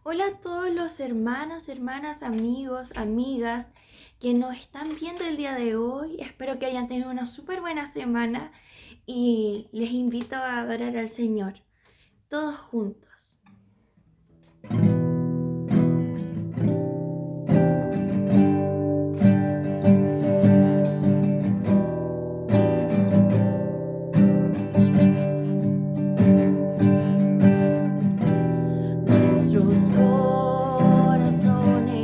Hola a todos los hermanos, hermanas, amigos, amigas que nos están viendo el día de hoy. Espero que hayan tenido una súper buena semana y les invito a adorar al Señor, todos juntos. Nuestros corazones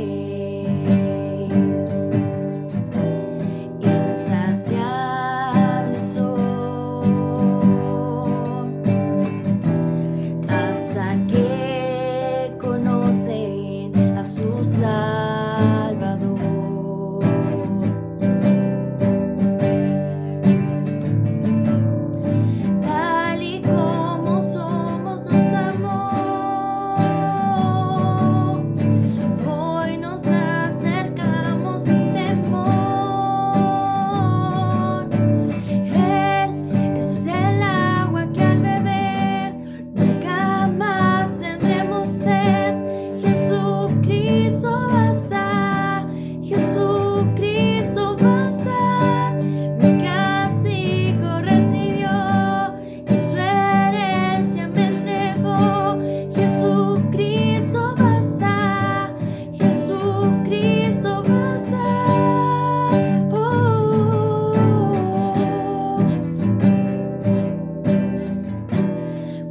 insaciables son hasta que conocen a su Salvador. Tal y como somos nos amó. Hoy nos acercamos sin temor. Él es el agua que al beber nunca más tendremos sed. Jesucristo basta, Jesucristo basta. Mi castigo recibió y su herencia me entregó. Jesucristo basta, Jesucristo basta.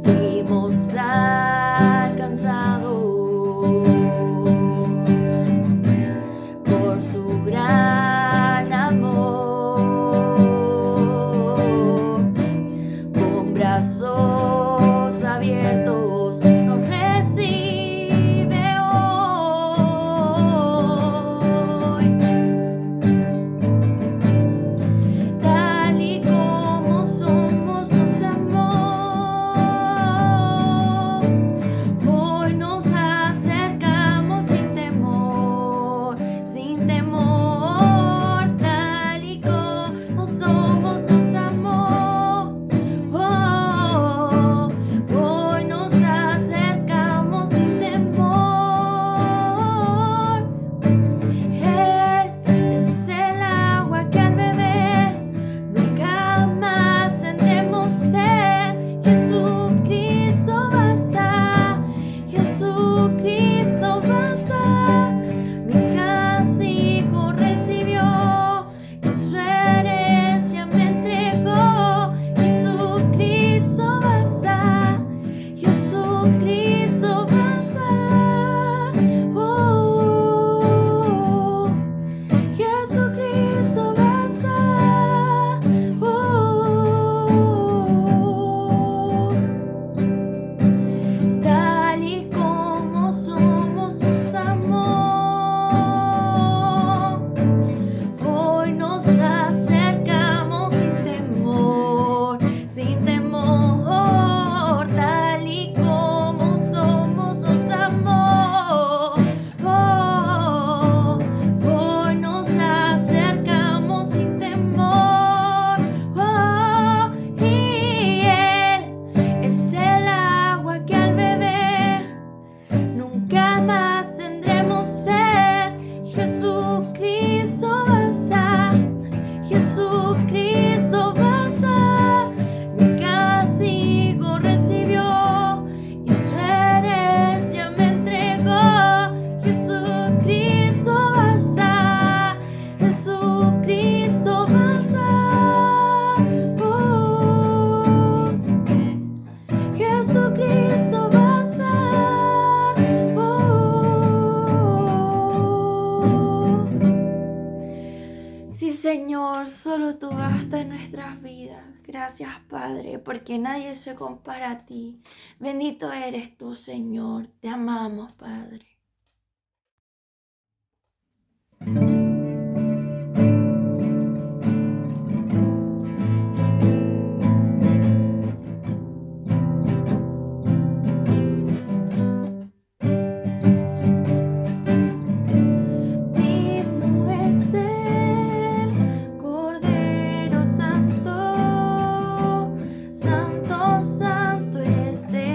Fuimos alcanzados por su gran amor, con brazos abiertos nos recibe hoy. Tal y como somos nos amó. Hoy nos acercamos sin temor, sin temor. Tal y como somos nos amó. Hoy nos acercamos sin temor. Él es el agua que al beber nunca más tendremos sed. Jesucristo basta, Jesucristo basta. Mi castigo recibió y su herencia me entregó. Jesucristo basta, Jesucristo basta. Jesucristo basta. Tal y como somos nos amó. Hoy nos acercamos sin temor, sin temor. Tal y como somos nos amó. Hoy nos acercamos sin temor. Y Él es el agua que al beber nunca más tendremos sed. Jesucristo basta, Jesucristo basta. Mi castigo recibió y su herencia me entregó. Jesucristo basta, Jesucristo basta. Jesucristo basta. Sí, Señor, solo tú basta en nuestras vidas. Gracias, Padre, porque nadie se compara a ti. Bendito eres tú, Señor. Te amamos, Padre. Digno es el Cordero Santo, Santo, Santo es Él.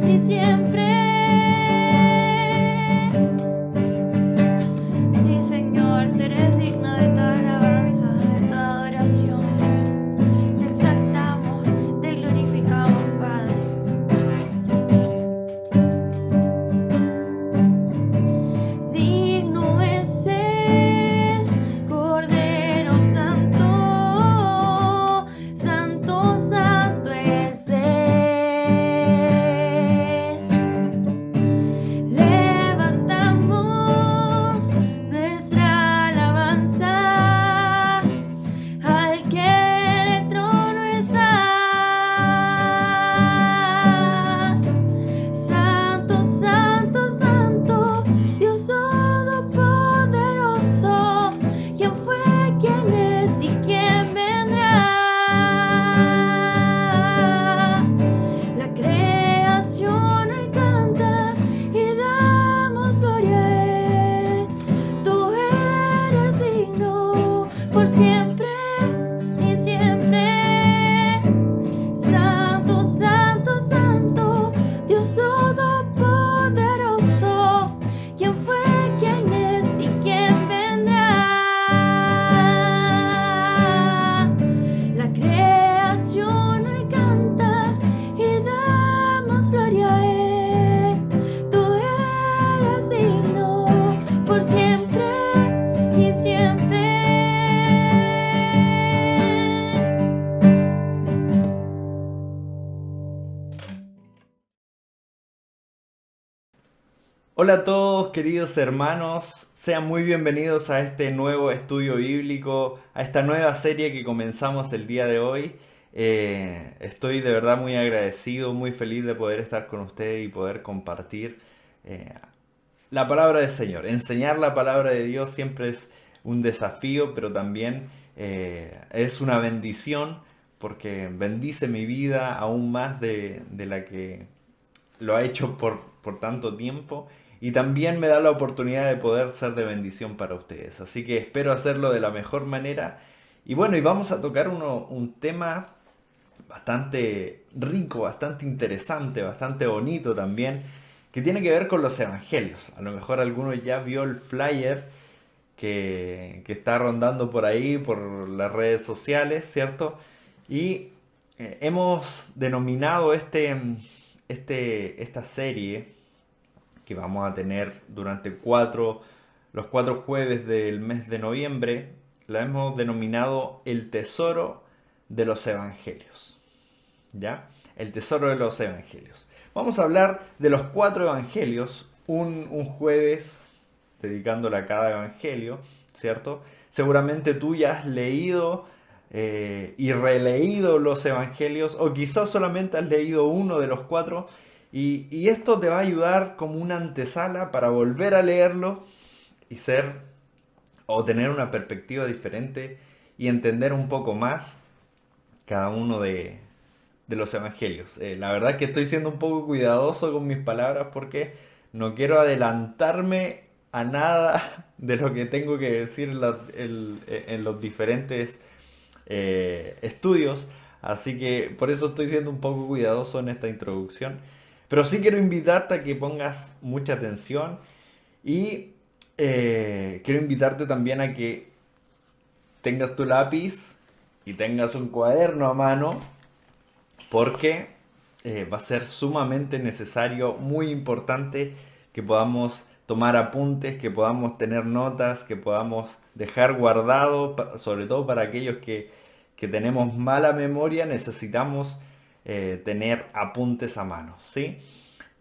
y siempre. Sí, Señor, tú eres digno de toda alabanza, de toda adoración. Te exaltamos, te glorificamos, Padre. Digno es el Cordero Santo, Santo, Santo es Él. Levantamos nuestra alabanza al que el trono está. Santo, Santo, Santo, Dios Todopoderoso, ¿quién fue, quién es y quién vendrá? La creación hoy canta y damos gloria a Él. Tú eres digno por siempre y siempre. Santo, Santo, Santo, Dios Todopoderoso, ¿quién fue, quién es y quién vendrá? La creación hoy canta y damos gloria a Él. Tú eres digno por siempre y siempre. Hola a todos, queridos hermanos, sean muy bienvenidos a este nuevo estudio bíblico, a esta nueva serie que comenzamos el día de hoy. Estoy de verdad muy agradecido, muy feliz de poder estar con ustedes y poder compartir eh, la palabra del Señor. Enseñar la palabra de Dios siempre es un desafío, pero también es una bendición porque bendice mi vida aún más de la que lo ha hecho por tanto tiempo y también me da la oportunidad de poder ser de bendición para ustedes. Así que espero hacerlo de la mejor manera. Y bueno, y vamos a tocar un tema bastante rico, bastante interesante, bastante bonito también, que tiene que ver con los evangelios. A lo mejor alguno ya vio el flyer que está rondando por ahí, por las redes sociales, ¿cierto? Y hemos denominado esta serie que vamos a tener durante los 4 jueves del mes de noviembre, la hemos denominado El Tesoro de los Evangelios. ¿Ya? El Tesoro de los Evangelios. Vamos a hablar de los 4 evangelios, un jueves dedicándole a cada evangelio, ¿cierto? Seguramente tú ya has leído y releído los evangelios, o quizás solamente has leído uno de los 4, y esto te va a ayudar como una antesala para volver a leerlo y o tener una perspectiva diferente y entender un poco más cada uno de los evangelios. La verdad es que estoy siendo un poco cuidadoso con mis palabras porque no quiero adelantarme a nada de lo que tengo que decir en los diferentes estudios. Así que por eso estoy siendo un poco cuidadoso en esta introducción. Pero sí quiero invitarte a que pongas mucha atención y quiero invitarte también a que tengas tu lápiz y tengas un cuaderno a mano porque va a ser sumamente necesario, muy importante que podamos tomar apuntes, que podamos tener notas, que podamos dejar guardado, sobre todo para aquellos que tenemos mala memoria, necesitamos tener apuntes a mano, ¿sí?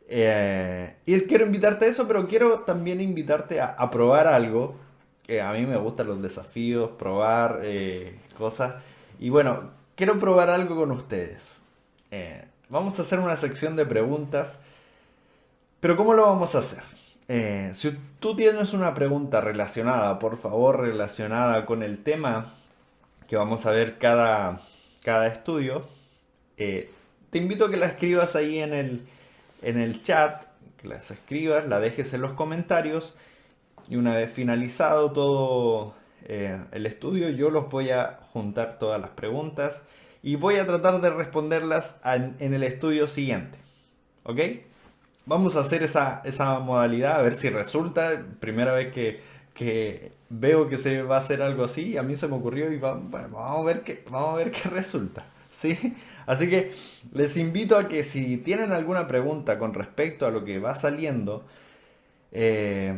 Y quiero invitarte a eso, pero quiero también invitarte a probar algo, que a mí me gustan los desafíos, probar cosas, y bueno, quiero probar algo con ustedes. Vamos a hacer una sección de preguntas, pero ¿cómo lo vamos a hacer? Si tú tienes una pregunta relacionada, por favor, relacionada con el tema que vamos a ver cada estudio, te invito a que la escribas ahí en el chat, que las escribas, la dejes en los comentarios y una vez finalizado todo el estudio, yo los voy a juntar todas las preguntas y voy a tratar de responderlas en el estudio siguiente. ¿Ok? vamos a hacer esa modalidad, a ver si resulta. Primera vez que veo que se va a hacer algo así, a mí se me ocurrió y bueno, vamos a ver qué resulta, ¿sí? Así que les invito a que si tienen alguna pregunta con respecto a lo que va saliendo, eh,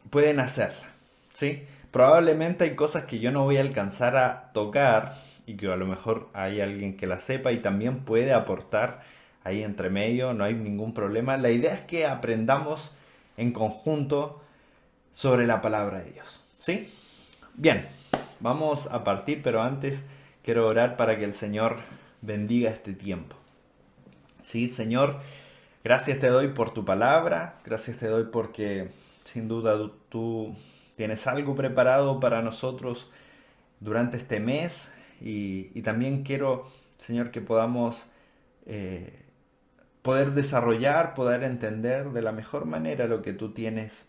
pueden hacerla, ¿sí? Probablemente hay cosas que yo no voy a alcanzar a tocar y que a lo mejor hay alguien que la sepa y también puede aportar ahí entre medio, no hay ningún problema. La idea es que aprendamos en conjunto sobre la palabra de Dios, ¿sí? Bien, vamos a partir, pero antes quiero orar para que el Señor bendiga este tiempo. Sí, Señor, gracias te doy por tu palabra, gracias te doy porque sin duda tú tienes algo preparado para nosotros durante este mes y también quiero, Señor, que podamos eh, poder desarrollar, poder entender de la mejor manera lo que tú tienes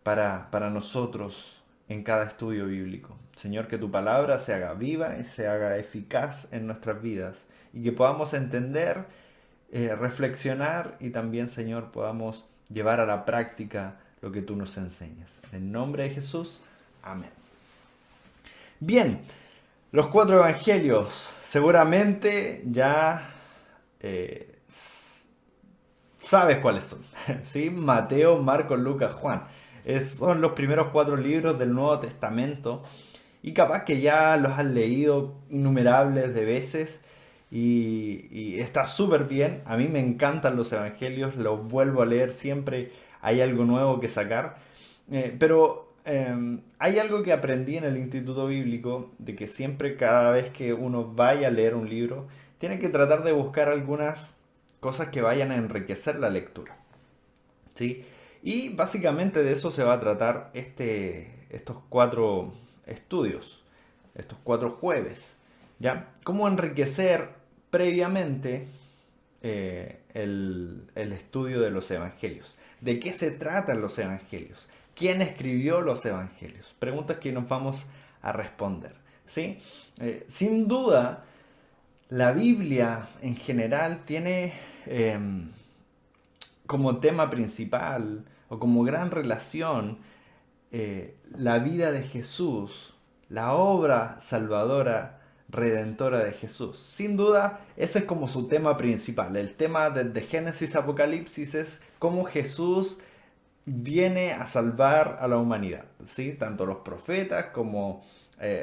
para nosotros en cada estudio bíblico. Señor, que tu palabra se haga viva y se haga eficaz en nuestras vidas y que podamos entender, reflexionar y también, Señor, podamos llevar a la práctica lo que tú nos enseñas. En el nombre de Jesús, amén. Bien, los cuatro evangelios. Seguramente ya sabes cuáles son. ¿Sí? Mateo, Marcos, Lucas, Juan. Son los primeros cuatro libros del Nuevo Testamento y capaz que ya los has leído innumerables de veces y está súper bien. A mí me encantan los evangelios, los vuelvo a leer siempre, hay algo nuevo que sacar. Pero hay algo que aprendí en el Instituto Bíblico, de que siempre cada vez que uno vaya a leer un libro, tiene que tratar de buscar algunas cosas que vayan a enriquecer la lectura. ¿Sí? Y básicamente de eso se va a tratar estos cuatro estudios, estos cuatro jueves. ¿Ya? Cómo enriquecer previamente el estudio de los evangelios. ¿De qué se tratan los evangelios? ¿Quién escribió los evangelios? Preguntas que nos vamos a responder. ¿Sí? Sin duda, la Biblia en general tiene como tema principal o como gran relación la vida de Jesús, la obra salvadora, redentora de Jesús. Sin duda, ese es como su tema principal. El tema de Génesis Apocalipsis es cómo Jesús viene a salvar a la humanidad. ¿Sí? Tanto los profetas como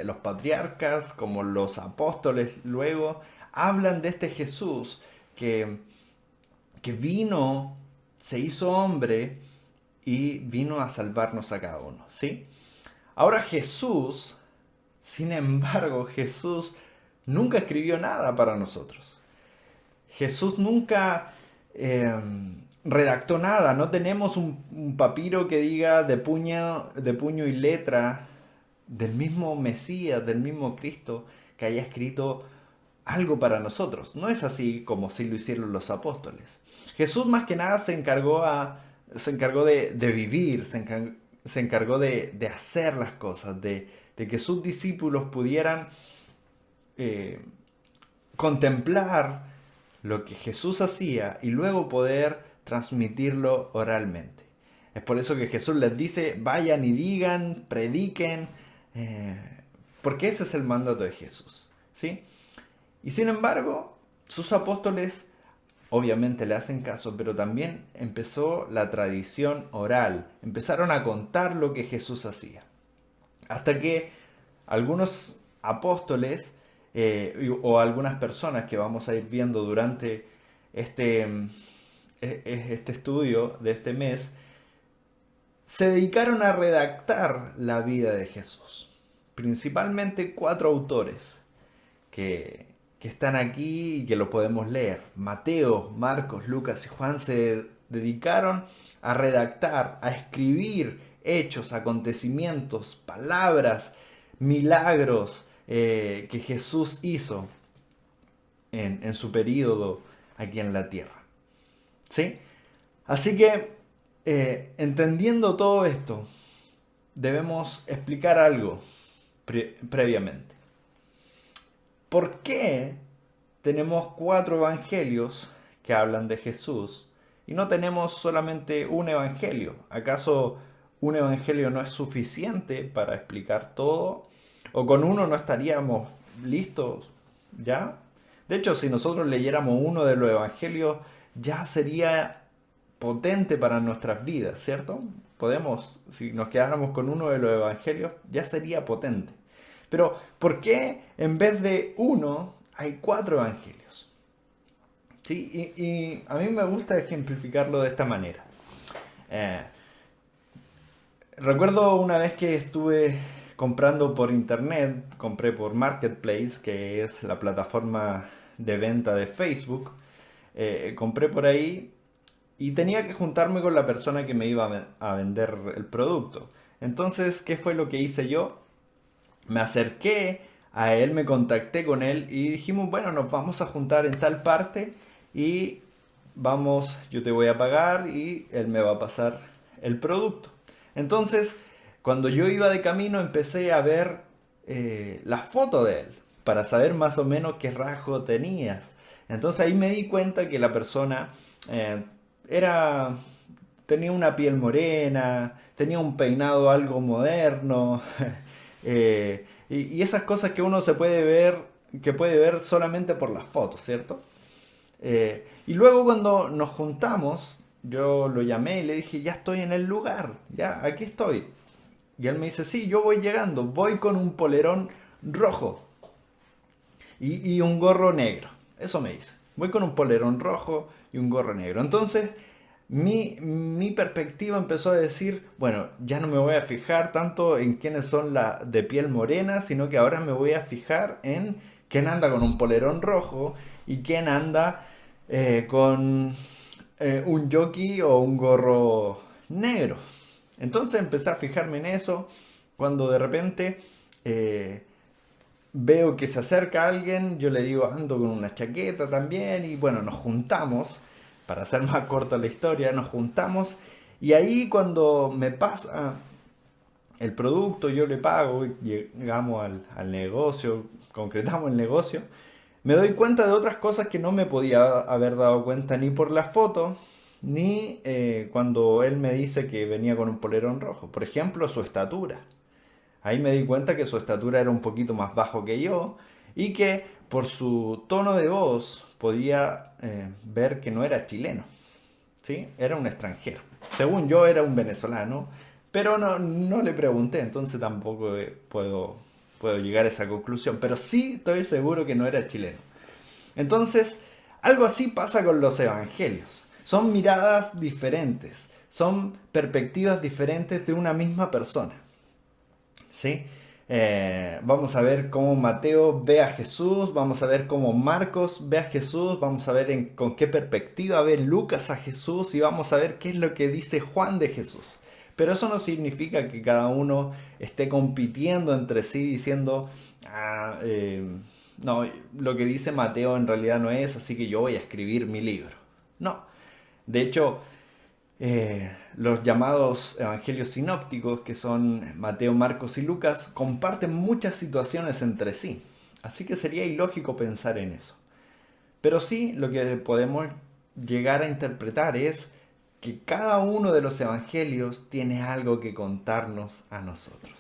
los patriarcas, como los apóstoles luego, hablan de este Jesús que vino, se hizo hombre y vino a salvarnos a cada uno, ¿sí? Ahora Jesús, sin embargo, Jesús nunca escribió nada para nosotros. Jesús nunca redactó nada, no tenemos un papiro que diga de puño y letra del mismo Mesías, del mismo Cristo, que haya escrito algo para nosotros. No es así como si lo hicieron los apóstoles. Jesús más que nada se encargó de vivir, se encargó de hacer las cosas, de que sus discípulos pudieran eh, contemplar lo que Jesús hacía y luego poder transmitirlo oralmente. Es por eso que Jesús les dice, vayan y digan, prediquen, eh, porque ese es el mandato de Jesús, ¿sí? Y sin embargo, sus apóstoles obviamente le hacen caso, pero también empezó la tradición oral. Empezaron a contar lo que Jesús hacía. Hasta que algunos apóstoles o algunas personas que vamos a ir viendo durante este estudio de este mes, se dedicaron a redactar la vida de Jesús. Principalmente cuatro autores que están aquí y que lo podemos leer. Mateo, Marcos, Lucas y Juan se dedicaron a redactar, a escribir hechos, acontecimientos, palabras, milagros que Jesús hizo en su periodo aquí en la tierra. ¿Sí? Así que, entendiendo todo esto, debemos explicar algo previamente. ¿Por qué tenemos cuatro evangelios que hablan de Jesús y no tenemos solamente un evangelio. ¿Acaso un evangelio no es suficiente para explicar todo? ¿O con uno no estaríamos listos ya? De hecho, si nosotros leyéramos uno de los evangelios, ya sería potente para nuestras vidas, ¿cierto? Podemos, si nos quedáramos con uno de los evangelios, ya sería potente. Pero, ¿por qué en vez de uno hay 4 evangelios? ¿Sí? Y a mí me gusta ejemplificarlo de esta manera. Eh, Recuerdo una vez que estuve comprando por internet, compré por Marketplace, que es la plataforma de venta de Facebook. Compré por ahí y tenía que juntarme con la persona que me iba a vender el producto. Entonces, ¿qué fue lo que hice yo? Me acerqué a él, me contacté con él y dijimos, bueno, nos vamos a juntar en tal parte y vamos, yo te voy a pagar y él me va a pasar el producto. Entonces, cuando yo iba de camino empecé a ver la foto de él para saber más o menos qué rasgo tenías. Entonces ahí me di cuenta que la persona eh, era, tenía una piel morena, tenía un peinado algo moderno, y esas cosas que uno se puede ver, que puede ver solamente por las fotos, ¿cierto? Y luego cuando nos juntamos, yo lo llamé y le dije, ya estoy en el lugar, ya, aquí estoy. Y él me dice, sí, yo voy llegando, voy con un polerón rojo y un gorro negro. Eso me dice. Voy con un polerón rojo y un gorro negro. Entonces, mi perspectiva empezó a decir, bueno, ya no me voy a fijar tanto en quiénes son la de piel morena, sino que ahora me voy a fijar en quién anda con un polerón rojo y quién anda con un jockey o un gorro negro. Entonces empecé a fijarme en eso cuando de repente veo que se acerca alguien, yo le digo ando con una chaqueta también y bueno, nos juntamos, para hacer más corta la historia, nos juntamos y ahí cuando me pasa el producto, yo le pago, llegamos al negocio, concretamos el negocio, me doy cuenta de otras cosas que no me podía haber dado cuenta ni por la foto, ni cuando él me dice que venía con un polerón rojo. Por ejemplo, su estatura. Ahí me di cuenta que su estatura era un poquito más bajo que yo y que por su tono de voz podía ver que no era chileno, ¿sí? Era un extranjero. Según yo era un venezolano, pero no le pregunté, entonces tampoco puedo llegar a esa conclusión. Pero sí estoy seguro que no era chileno. Entonces, algo así pasa con los evangelios. Son miradas diferentes, son perspectivas diferentes de una misma persona. ¿Sí? Vamos a ver cómo Mateo ve a Jesús, vamos a ver cómo Marcos ve a Jesús, vamos a ver con qué perspectiva ve Lucas a Jesús y vamos a ver qué es lo que dice Juan de Jesús. Pero eso no significa que cada uno esté compitiendo entre sí diciendo, no, lo que dice Mateo en realidad no es, así que yo voy a escribir mi libro. No, de hecho, los llamados evangelios sinópticos, que son Mateo, Marcos y Lucas, comparten muchas situaciones entre sí. Así que sería ilógico pensar en eso. Pero sí, lo que podemos llegar a interpretar es que cada uno de los evangelios tiene algo que contarnos a nosotros.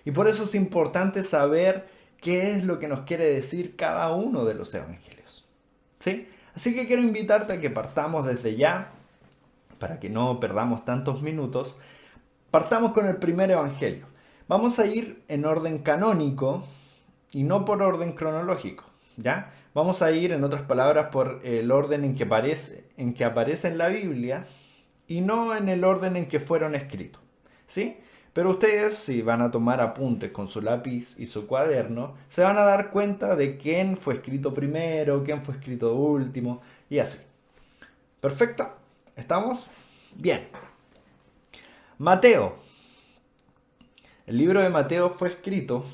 Y por eso es importante saber qué es lo que nos quiere decir cada uno de los evangelios. ¿Sí? Así que quiero invitarte a que partamos desde ya, para que no perdamos tantos minutos. Partamos con el primer evangelio. Vamos a ir en orden canónico y no por orden cronológico, ¿ya? Vamos a ir, en otras palabras, por el orden en que aparece en la Biblia y no en el orden en que fueron escritos, ¿sí? Pero ustedes, si van a tomar apuntes con su lápiz y su cuaderno, se van a dar cuenta de quién fue escrito primero, quién fue escrito último y así. ¿Perfecto? ¿Estamos? Bien. Mateo. El libro de Mateo fue escrito.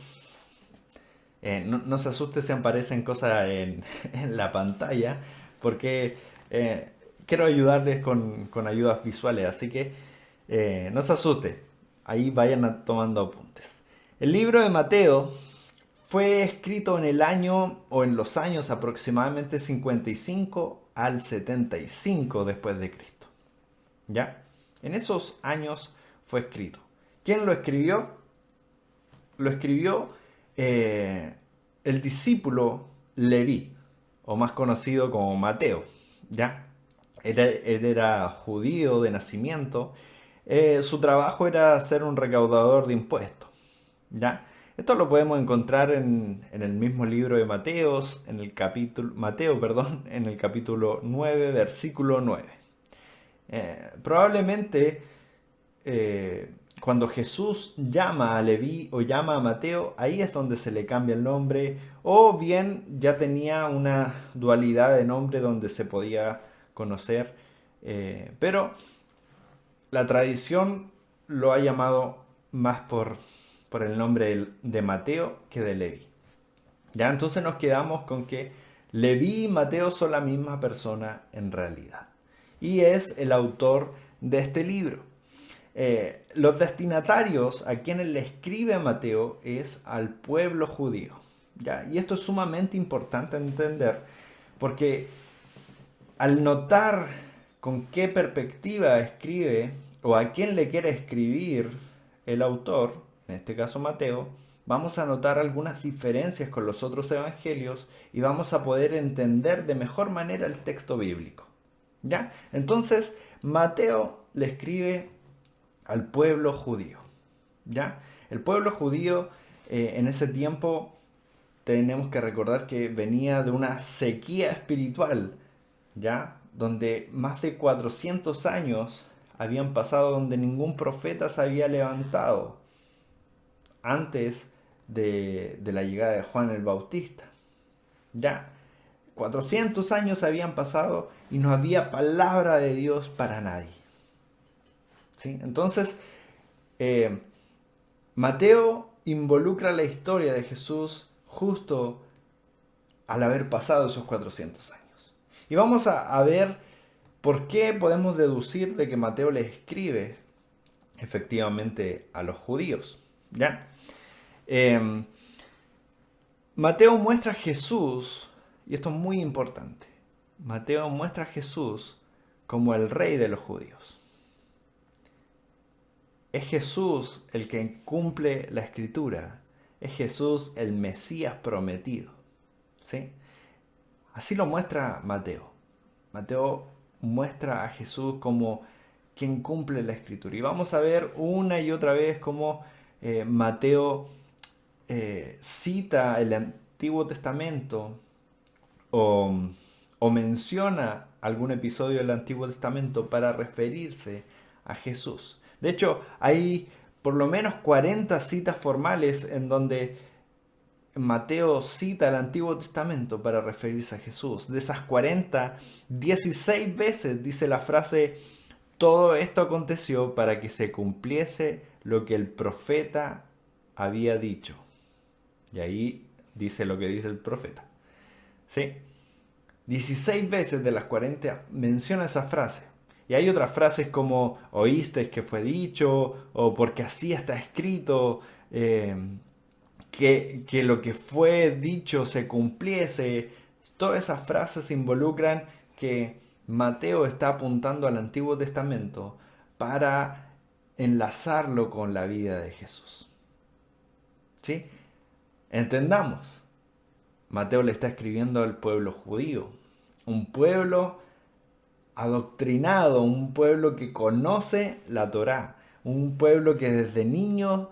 No se asuste si aparecen cosas en la pantalla, porque quiero ayudarles con ayudas visuales, así que no se asuste. Ahí vayan tomando apuntes. El libro de Mateo fue escrito en el año o en los años aproximadamente 55 al 75 después de Cristo. ¿Ya? En esos años fue escrito. ¿Quién lo escribió? Lo escribió el discípulo Leví, o más conocido como Mateo, ¿ya? Él era judío de nacimiento. Su trabajo era ser un recaudador de impuestos, ¿ya? Esto lo podemos encontrar en el mismo libro de Mateos, en el capítulo, Mateo, perdón, en el capítulo 9, versículo 9. Probablemente cuando Jesús llama a Leví o llama a Mateo, ahí es donde se le cambia el nombre, o bien ya tenía una dualidad de nombre donde se podía conocer, pero la tradición lo ha llamado más por el nombre de Mateo que de Leví. Ya entonces nos quedamos con que Leví y Mateo son la misma persona en realidad. Y es el autor de este libro. Los destinatarios a quienes le escribe Mateo es al pueblo judío. ¿Ya? Y esto es sumamente importante entender porque al notar con qué perspectiva escribe o a quién le quiere escribir el autor, en este caso Mateo, vamos a notar algunas diferencias con los otros evangelios y vamos a poder entender de mejor manera el texto bíblico. ¿Ya? Entonces, Mateo le escribe al pueblo judío. ¿Ya? El pueblo judío en ese tiempo tenemos que recordar que venía de una sequía espiritual, ¿ya? Donde más de 400 años habían pasado donde ningún profeta se había levantado antes de la llegada de Juan el Bautista. Ya, 400 años habían pasado y no había palabra de Dios para nadie. ¿Sí? Entonces, Mateo involucra la historia de Jesús justo al haber pasado esos 400 años. Y vamos a ver por qué podemos deducir de que Mateo le escribe efectivamente a los judíos. ¿Ya? Mateo muestra a Jesús, y esto es muy importante, Mateo muestra a Jesús como el rey de los judíos. Es Jesús el que cumple la escritura, es Jesús el Mesías prometido. ¿Sí? Así lo muestra Mateo. Mateo muestra a Jesús como quien cumple la escritura. Y vamos a ver una y otra vez cómo Mateo cita el Antiguo Testamento o menciona algún episodio del Antiguo Testamento para referirse a Jesús. De hecho, hay por lo menos 40 citas formales en donde Mateo cita el Antiguo Testamento para referirse a Jesús. De esas 40, 16 veces dice la frase: todo esto aconteció para que se cumpliese lo que el profeta había dicho. Y ahí dice lo que dice el profeta. ¿Sí? 16 veces de las 40 menciona esa frase. Y hay otras frases como oísteis que fue dicho, o porque así está escrito, que lo que fue dicho se cumpliese. Todas esas frases involucran que Mateo está apuntando al Antiguo Testamento para enlazarlo con la vida de Jesús. ¿Sí? Entendamos, Mateo le está escribiendo al pueblo judío, un pueblo adoctrinado, un pueblo que conoce la Torá, un pueblo que desde niño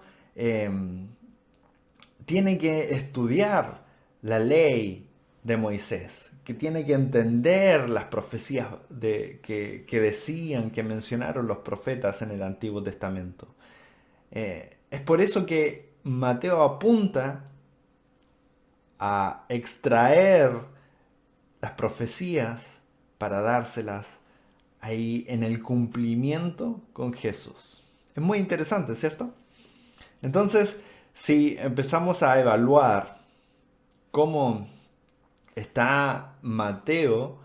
tiene que estudiar la ley de Moisés, que tiene que entender las profecías que decían, que mencionaron los profetas en el Antiguo Testamento. Es por eso que Mateo apunta a extraer las profecías para dárselas ahí en el cumplimiento con Jesús. Es muy interesante, ¿cierto? Entonces, si empezamos a evaluar cómo está Mateo,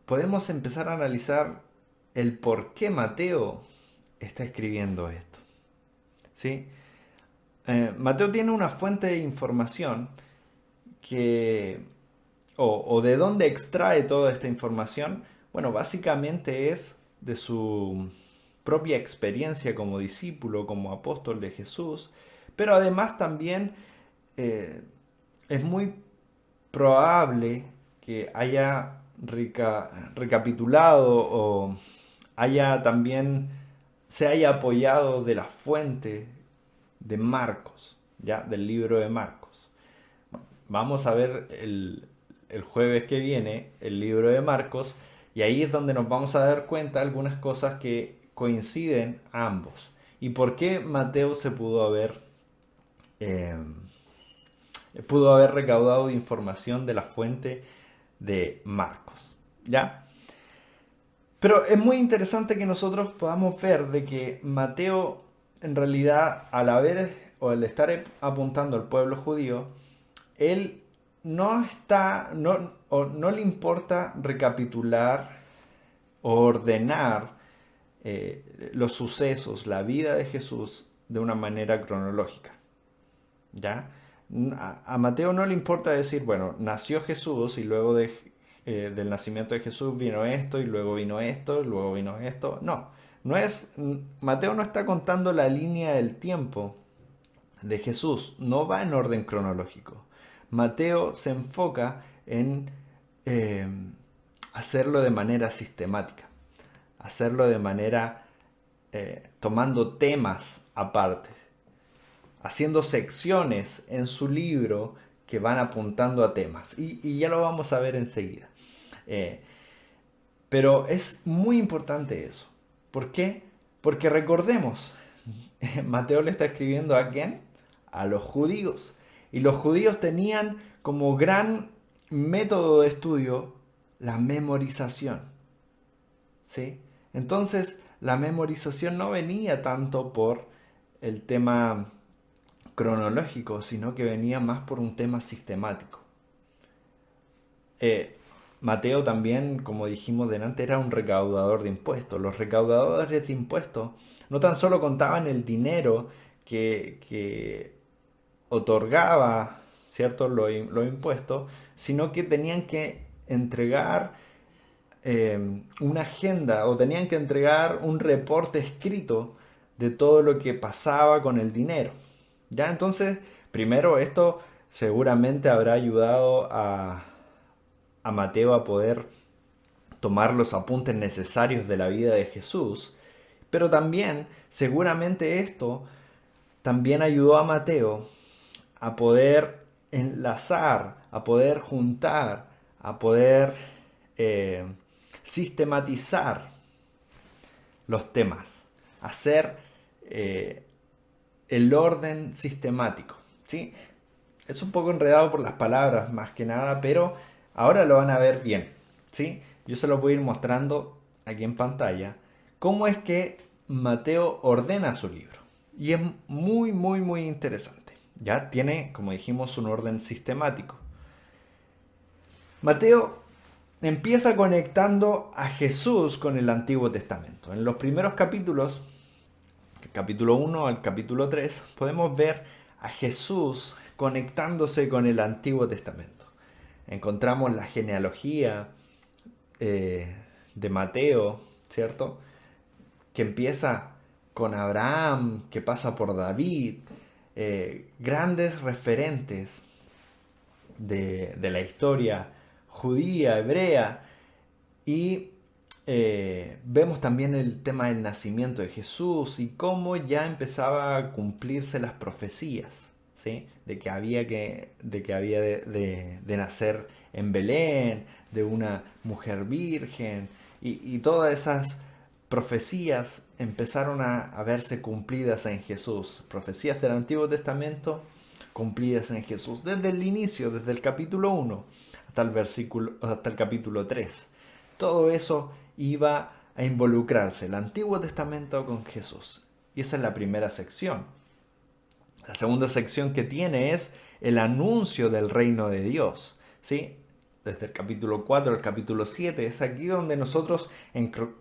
podemos empezar a analizar el por qué Mateo está escribiendo esto. ¿Sí? Mateo tiene una fuente de información o de dónde extrae toda esta información. Bueno, básicamente es de su propia experiencia como discípulo, como apóstol de Jesús, pero además también es muy probable que haya recapitulado o haya también se haya apoyado de la fuente de Marcos, ya del libro de Marcos. Vamos a ver el jueves que viene el libro de Marcos y ahí es donde nos vamos a dar cuenta de algunas cosas que coinciden ambos. ¿Y por qué Mateo se eh, pudo haber recaudado información de la fuente de Marcos? ¿Ya? Pero es muy interesante que nosotros podamos ver de que Mateo, en realidad, al haber o al estar apuntando al pueblo judío, él no está, no, o no le importa recapitular o ordenar los sucesos, la vida de Jesús de una manera cronológica. ¿Ya? A Mateo no le importa decir, bueno, nació Jesús y luego del nacimiento de Jesús vino esto y luego vino esto y luego vino esto. No, Mateo no está contando la línea del tiempo de Jesús, no va en orden cronológico. Mateo se enfoca en eh, hacerlo de manera sistemática, hacerlo de manera tomando temas aparte, haciendo secciones en su libro que van apuntando a temas. Y ya lo vamos a ver enseguida. Eh, pero es muy importante eso. ¿Por qué? Porque recordemos, Mateo le está escribiendo ¿a quién? A los judíos. Y los judíos tenían como gran método de estudio la memorización. ¿Sí? Entonces, la memorización no venía tanto por el tema cronológico, sino que venía más por un tema sistemático. Eh, Mateo también, como dijimos delante, era un recaudador de impuestos. Los recaudadores de impuestos no tan solo contaban el dinero que otorgaba, ¿cierto?, los impuestos, sino que tenían que entregar una agenda o tenían que entregar un reporte escrito de todo lo que pasaba con el dinero. ¿Ya? Entonces, primero esto seguramente habrá ayudado a Mateo a poder tomar los apuntes necesarios de la vida de Jesús, pero también seguramente esto también ayudó a Mateo a poder enlazar, a poder juntar, a poder eh, sistematizar los temas, hacer el orden sistemático. ¿Sí? Es un poco enredado por las palabras más que nada, pero ahora lo van a ver bien. ¿Sí? Yo se lo voy a ir mostrando aquí en pantalla cómo es que Mateo ordena su libro. Y es muy, muy, muy interesante. Ya tiene, como dijimos, un orden sistemático. Mateo empieza conectando a Jesús con el Antiguo Testamento. En los primeros capítulos, del capítulo 1 al capítulo 3, podemos ver a Jesús conectándose con el Antiguo Testamento. Encontramos la genealogía de Mateo, ¿cierto? Que empieza con Abraham, que pasa por David, grandes referentes de la historia judía, hebrea, y vemos también el tema del nacimiento de Jesús y cómo ya empezaba a cumplirse las profecías, ¿sí? De que había de nacer en Belén, de una mujer virgen, y todas esas profecías empezaron a verse cumplidas en Jesús. Profecías del Antiguo Testamento cumplidas en Jesús. Desde el inicio, desde el capítulo 1 hasta el capítulo 3. Todo eso iba a involucrarse, el Antiguo Testamento con Jesús. Y esa es la primera sección. La segunda sección que tiene es el anuncio del reino de Dios. ¿Sí? Desde el capítulo 4 al capítulo 7, es aquí donde nosotros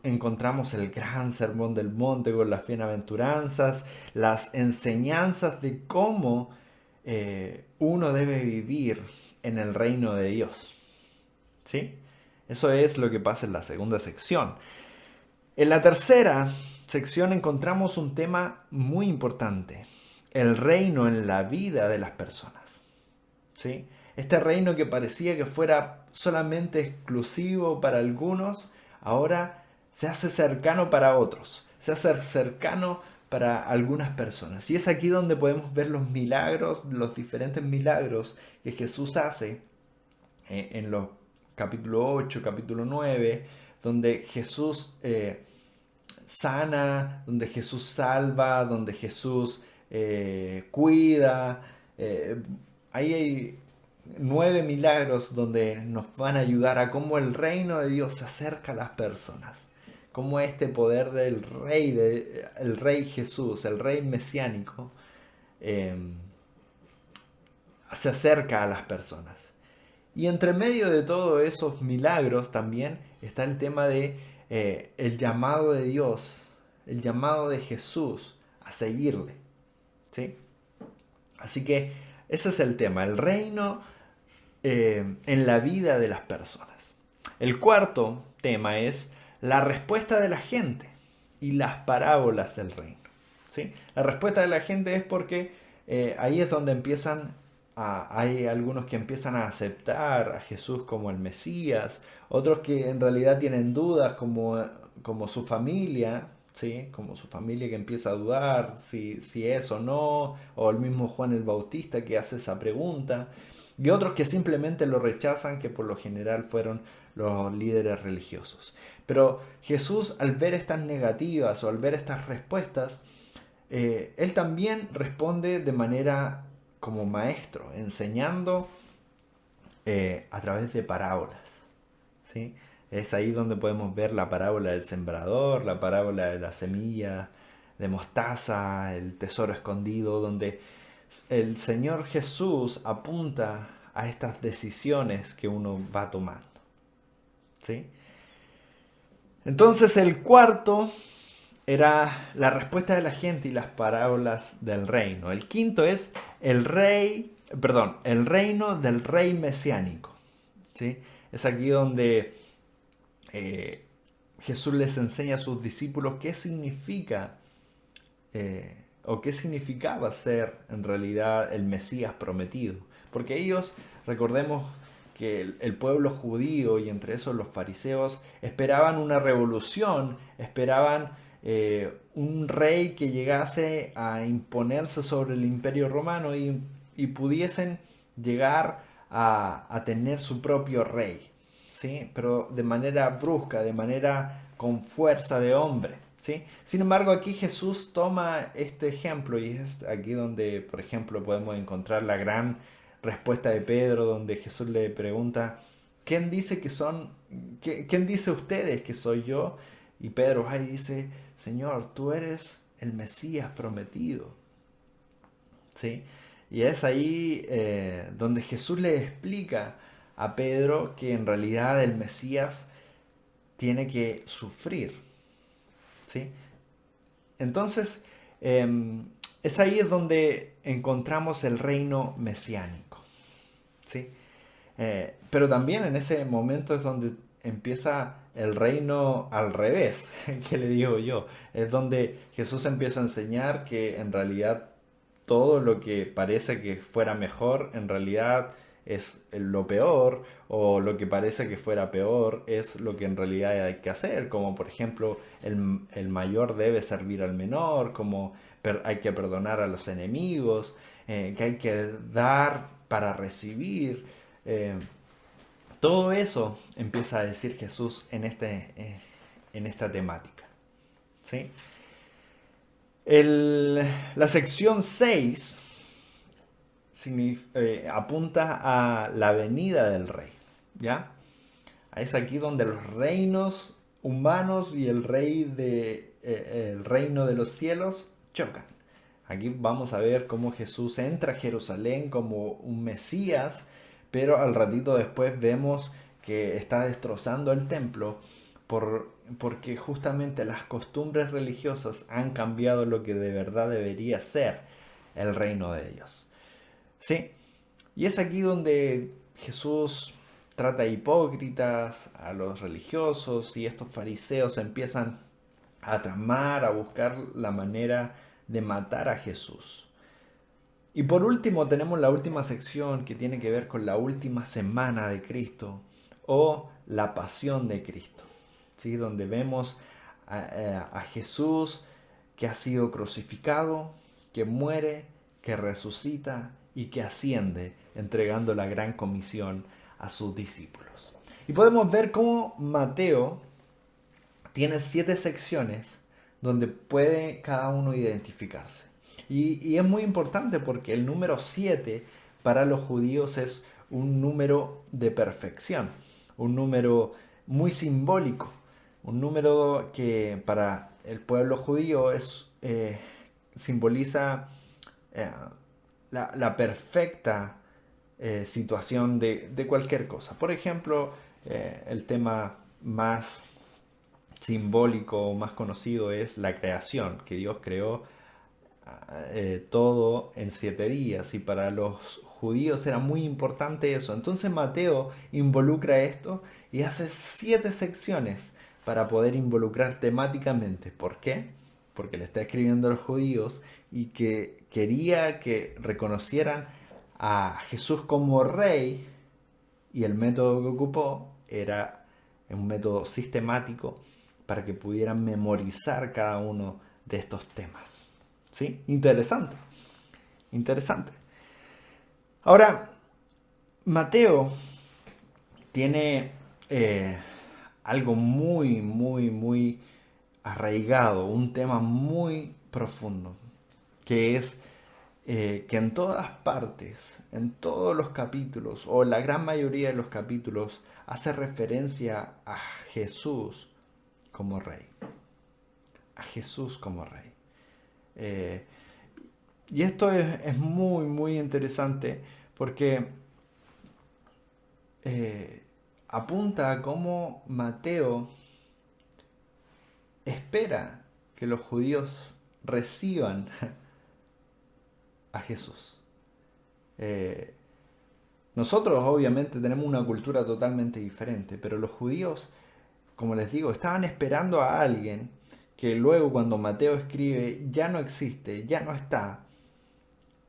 encontramos el gran sermón del monte con las bienaventuranzas, las enseñanzas de cómo uno debe vivir en el reino de Dios. ¿Sí? Eso es lo que pasa en la segunda sección. En la tercera sección encontramos un tema muy importante, el reino en la vida de las personas. ¿Sí? Este reino que parecía que fuera solamente exclusivo para algunos, ahora se hace cercano para otros, se hace cercano para algunas personas. Y es aquí donde podemos ver los milagros, los diferentes milagros que Jesús hace en los capítulo 8, capítulo 9, donde Jesús sana, donde Jesús salva, donde Jesús cuida. Ahí hay 9 milagros donde nos van a ayudar a cómo el reino de Dios se acerca a las personas. Cómo este poder del rey, el rey Jesús, el rey mesiánico, eh, se acerca a las personas. Y entre medio de todos esos milagros también está el tema de el llamado de Dios, el llamado de Jesús a seguirle. ¿Sí? Así que ese es el tema, el reino en la vida de las personas. El cuarto tema es la respuesta de la gente y las parábolas del reino. ¿Sí? La respuesta de la gente es porque ahí es donde hay algunos que empiezan a aceptar a Jesús como el Mesías, otros que en realidad tienen dudas como su familia, ¿sí? Como su familia que empieza a dudar si es o no, o el mismo Juan el Bautista que hace esa pregunta, y otros que simplemente lo rechazan, que por lo general fueron los líderes religiosos. Pero Jesús, al ver estas negativas o al ver estas respuestas, él también responde de manera como maestro, enseñando a través de parábolas. ¿Sí? Es ahí donde podemos ver la parábola del sembrador, la parábola de la semilla de mostaza, el tesoro escondido, donde el Señor Jesús apunta a estas decisiones que uno va tomando. ¿Sí? Entonces el cuarto era la respuesta de la gente y las parábolas del reino. El quinto es el reino del rey mesiánico. ¿Sí? Es aquí donde Jesús les enseña a sus discípulos qué significa o qué significaba ser en realidad el Mesías prometido. Porque ellos, recordemos que el pueblo judío y entre esos los fariseos esperaban una revolución, esperaban un rey que llegase a imponerse sobre el imperio romano y pudiesen llegar a tener su propio rey, ¿sí? Pero de manera brusca, de manera con fuerza de hombre. ¿Sí? Sin embargo, aquí Jesús toma este ejemplo y es aquí donde, por ejemplo, podemos encontrar la gran respuesta de Pedro, donde Jesús le pregunta, ¿quién dice que son, quién dice ustedes que soy yo? Y Pedro ahí dice, Señor, tú eres el Mesías prometido. ¿Sí? Y es ahí donde Jesús le explica a Pedro que en realidad el Mesías tiene que sufrir. ¿Sí? Entonces, es ahí es donde encontramos el reino mesiánico. ¿Sí? Pero también en ese momento es donde empieza el reino al revés, que le digo yo. Es donde Jesús empieza a enseñar que en realidad todo lo que parece que fuera mejor, en realidad es lo peor, o lo que parece que fuera peor es lo que en realidad hay que hacer, como por ejemplo el mayor debe servir al menor, como hay que perdonar a los enemigos, que hay que dar para recibir. Todo eso empieza a decir Jesús en esta temática. ¿Sí? La sección 6 apunta a la venida del rey. ¿Ya? Es aquí donde los reinos humanos y el reino de los cielos chocan. Aquí vamos a ver cómo Jesús entra a Jerusalén como un Mesías, pero al ratito después vemos que está destrozando el templo porque justamente las costumbres religiosas han cambiado lo que de verdad debería ser el reino de Dios. ¿Sí? Y es aquí donde Jesús trata hipócritas a los religiosos y estos fariseos empiezan a tramar, a buscar la manera de matar a Jesús. Y por último tenemos la última sección que tiene que ver con la última semana de Cristo o la pasión de Cristo, ¿sí? Donde vemos a Jesús que ha sido crucificado, que muere, que resucita y que asciende, entregando la gran comisión a sus discípulos. Y podemos ver cómo Mateo tiene 7 secciones donde puede cada uno identificarse. Y es muy importante porque el número 7 para los judíos es un número de perfección, un número muy simbólico, un número que para el pueblo judío simboliza eh, la perfecta situación de cualquier cosa. Por ejemplo, el tema más simbólico o más conocido es la creación, que Dios creó todo en 7 días, y para los judíos era muy importante eso. Entonces Mateo involucra esto y hace 7 secciones para poder involucrar temáticamente. ¿Por qué? Porque le está escribiendo a los judíos y que quería que reconocieran a Jesús como rey, y el método que ocupó era un método sistemático para que pudieran memorizar cada uno de estos temas. ¿Sí? Interesante. Interesante. Ahora, Mateo tiene algo muy, muy, muy arraigado, un tema muy profundo, que es que en todas partes, en todos los capítulos, o la gran mayoría de los capítulos, hace referencia a Jesús como rey. A Jesús como rey. Eh, y esto es muy, muy interesante porque apunta a cómo Mateo espera que los judíos reciban a Jesús. Nosotros obviamente tenemos una cultura totalmente diferente, pero los judíos, como les digo, estaban esperando a alguien que luego cuando Mateo escribe ya no existe, ya no está.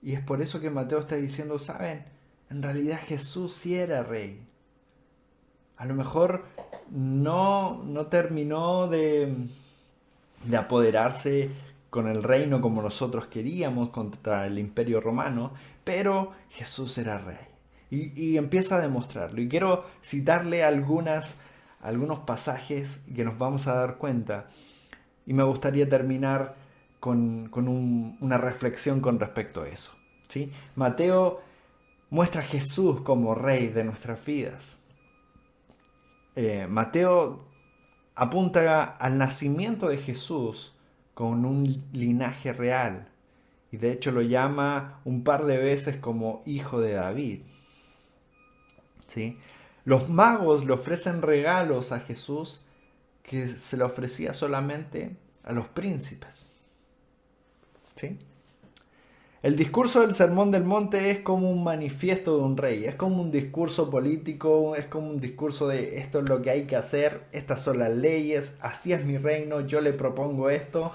Y es por eso que Mateo está diciendo, ¿saben? En realidad Jesús sí era rey. A lo mejor no terminó de apoderarse con el reino como nosotros queríamos contra el imperio romano, pero Jesús era rey. Y empieza a demostrarlo. Y quiero citarle algunos pasajes que nos vamos a dar cuenta. Y me gustaría terminar con una reflexión con respecto a eso. ¿Sí? Mateo muestra a Jesús como rey de nuestras vidas. Mateo apunta al nacimiento de Jesús con un linaje real. Y de hecho lo llama un par de veces como hijo de David. ¿Sí? Los magos le ofrecen regalos a Jesús que se le ofrecía solamente a los príncipes. ¿Sí? El discurso del Sermón del Monte es como un manifiesto de un rey, es como un discurso político, es como un discurso de esto es lo que hay que hacer, estas son las leyes, así es mi reino, yo le propongo esto.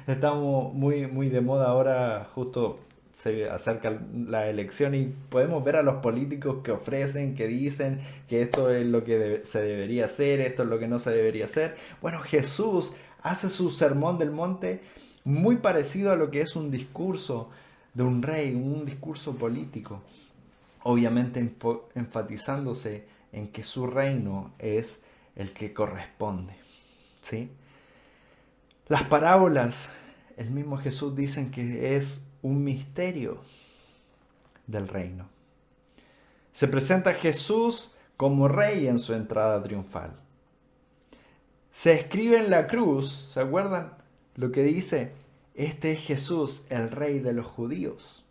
Estamos muy, muy de moda ahora, justo se acerca la elección y podemos ver a los políticos que ofrecen, que dicen que esto es lo que se debería hacer, esto es lo que no se debería hacer. Bueno, Jesús hace su Sermón del Monte muy parecido a lo que es un discurso de un rey, un discurso político, obviamente enfatizándose en que su reino es el que corresponde. ¿Sí? Las parábolas, el mismo Jesús dicen que es un misterio del reino. Se presenta a Jesús como rey en su entrada triunfal. Se escribe en la cruz, ¿se acuerdan? Lo que dice, este es Jesús, el rey de los judíos.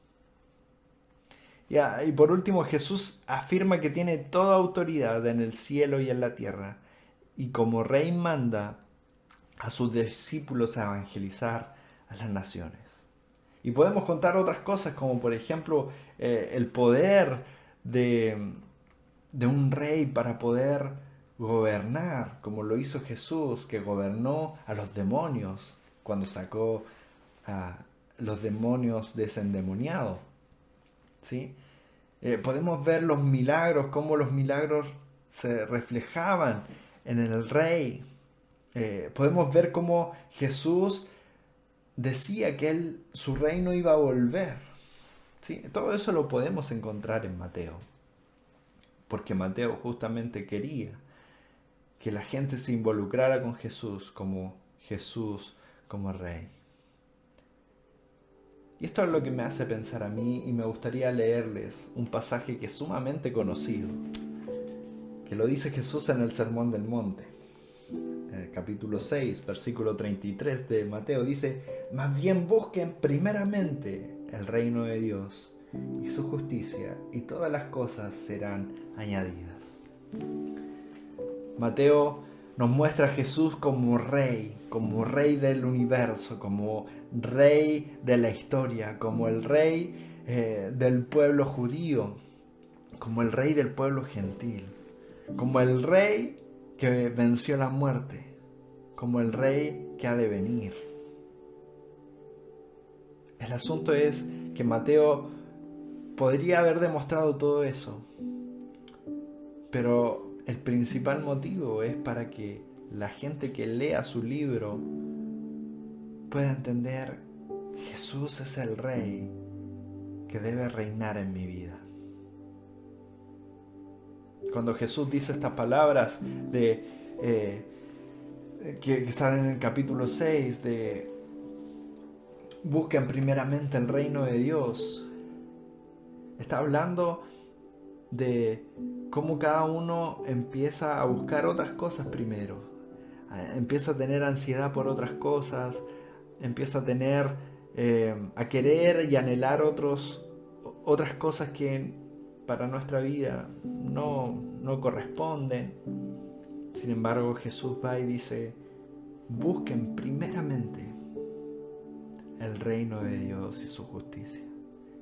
Y por último, Jesús afirma que tiene toda autoridad en el cielo y en la tierra. Y como rey manda a sus discípulos a evangelizar a las naciones. Y podemos contar otras cosas, como por ejemplo el poder de un rey para poder gobernar, como lo hizo Jesús, que gobernó a los demonios cuando sacó a los demonios de ese endemoniado. ¿Sí? Podemos ver los milagros, cómo los milagros se reflejaban en el Rey. Podemos ver cómo Jesús decía que su reino iba a volver. ¿Sí? Todo eso lo podemos encontrar en Mateo, porque Mateo justamente quería que la gente se involucrara con Jesús como Rey. Y esto es lo que me hace pensar a mí, y me gustaría leerles un pasaje que es sumamente conocido, que lo dice Jesús en el Sermón del Monte. En el capítulo 6, versículo 33 de Mateo dice: más bien busquen primeramente el reino de Dios y su justicia, y todas las cosas serán añadidas. Mateo nos muestra a Jesús como rey del universo, como rey de la historia, como el rey del pueblo judío, como el rey del pueblo gentil, como el rey que venció la muerte, como el rey que ha de venir. El asunto es que Mateo podría haber demostrado todo eso, pero el principal motivo es para que la gente que lea su libro pueda entender: Jesús es el Rey que debe reinar en mi vida. Cuando Jesús dice estas palabras que salen en el capítulo 6 de busquen primeramente el reino de Dios, está hablando de cómo cada uno empieza a buscar otras cosas primero, empieza a tener ansiedad por otras cosas, empieza a tener a querer y anhelar otras cosas que para nuestra vida no corresponden. Sin embargo, Jesús va y dice: busquen primeramente el reino de Dios y su justicia,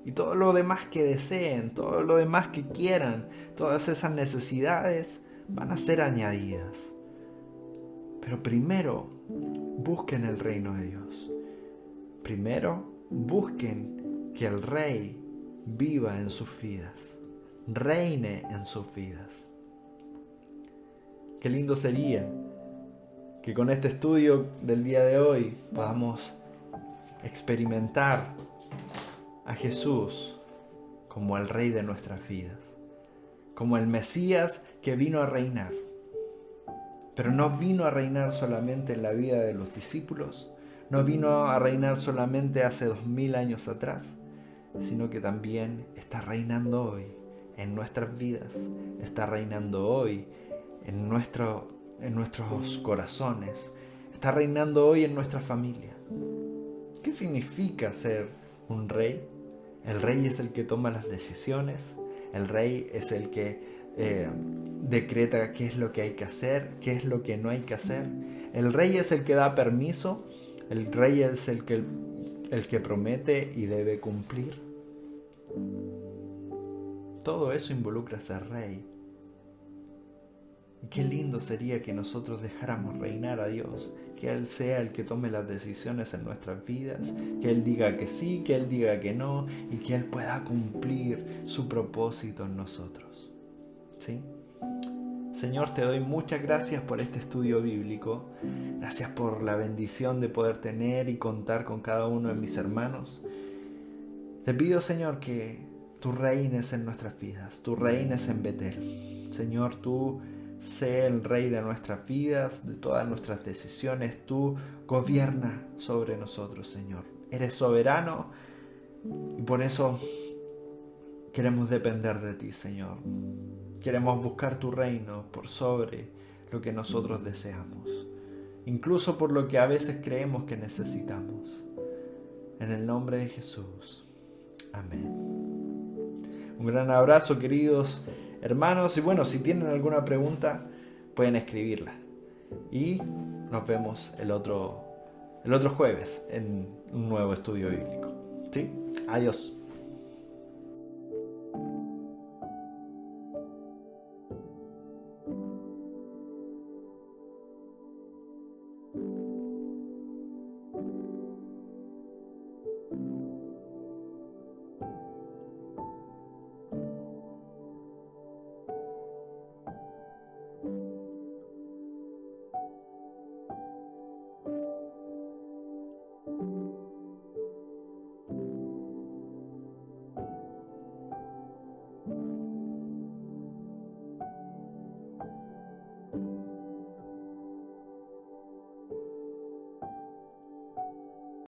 y todo lo demás que deseen, todo lo demás que quieran, todas esas necesidades van a ser añadidas. Pero primero busquen el reino de Dios. Primero busquen que el Rey viva en sus vidas, reine en sus vidas. Qué lindo sería que con este estudio del día de hoy podamos experimentar a Jesús como el Rey de nuestras vidas, como el Mesías que vino a reinar. Pero no vino a reinar solamente en la vida de los discípulos, no vino a reinar solamente hace 2000 años atrás, sino que también está reinando hoy en nuestras vidas, está reinando hoy en nuestros corazones, está reinando hoy en nuestra familia. ¿Qué significa ser un rey? El rey es el que toma las decisiones, el rey es el que decreta qué es lo que hay que hacer, qué es lo que no hay que hacer. El rey es el que da permiso, el rey es el que promete y debe cumplir. Todo eso involucra ser rey. Y qué lindo sería que nosotros dejáramos reinar a Dios, que Él sea el que tome las decisiones en nuestras vidas, que Él diga que sí, que Él diga que no, y que Él pueda cumplir su propósito en nosotros. ¿Sí? Señor, te doy muchas gracias por este estudio bíblico. Gracias por la bendición de poder tener y contar con cada uno de mis hermanos. Te pido, Señor, que tú reines en nuestras vidas, tú reines en Betel. Señor, tú sé el Rey de nuestras vidas, de todas nuestras decisiones. Tú gobierna sobre nosotros, Señor. Eres soberano y por eso queremos depender de ti, Señor. Queremos buscar tu reino por sobre lo que nosotros deseamos, incluso por lo que a veces creemos que necesitamos. En el nombre de Jesús. Amén. Un gran abrazo, queridos hermanos. Y bueno, si tienen alguna pregunta, pueden escribirla. Y nos vemos el otro jueves en un nuevo estudio bíblico. ¿Sí? Adiós.